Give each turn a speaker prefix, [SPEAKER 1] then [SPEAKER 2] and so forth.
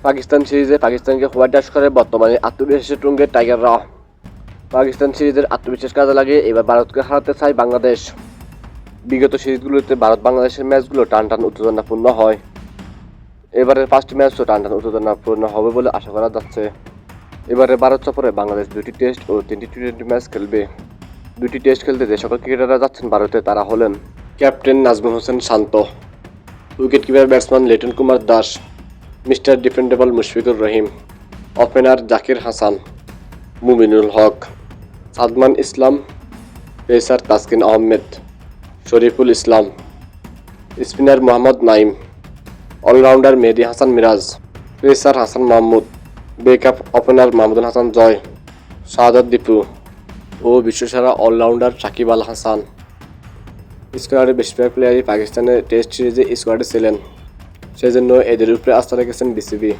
[SPEAKER 1] পাকিস্তান সিরিজে পাকিস্তানকে white wash করে বর্তমানে আত্মবিশ্বাসের তুঙ্গে টাইগাররা। পাকিস্তান সিরিজের আত্মবিশ্বাস কাজে লাগিয়ে এবার ভারতকে হারাতে চায় বাংলাদেশ। বিগত সিরিজগুলোতে ভারত বাংলাদেশের ম্যাচগুলো টান উত্তেজনাপূর্ণ হয়। এবারের 5টি ম্যাচও টান উত্তেজনাপূর্ণ হবে বলে আশা করা যাচ্ছে। এবারে ভারত সফরে বাংলাদেশ 2টি টেস্ট ও 3টি টি20 ম্যাচ খেলবে। 2টি টেস্ট খেলতে যে সকল ক্রিকেটাররা যাচ্ছেন ভারতে তারা হলেন captain Najmul Hossain Shanto, wicket keeper batsman Liton Kumar Das, mister defendable Mushfiqur Rahim, opener Zakir Hasan, Mominul Haque, Shadman Islam, pacer Taskin Ahmed, Shoriful Islam, spinner Mohammad Naim, all rounder Mehedi Hasan Miraz, pacer Hasan Mahmud, backup opener Mahmudul Hasan Joy, Shahadat Dipu ও বিশ্বসেরা অলরাউন্ডার সাকিব আল হাসান। স্কোয়াডের বেশিরভাগ প্লেয়ারই পাকিস্তানের টেস্ট সিরিজে স্কোয়াডে ছিলেন, সেজন্য এদের উপরে আস্থা রেখেছেন বিসিবি।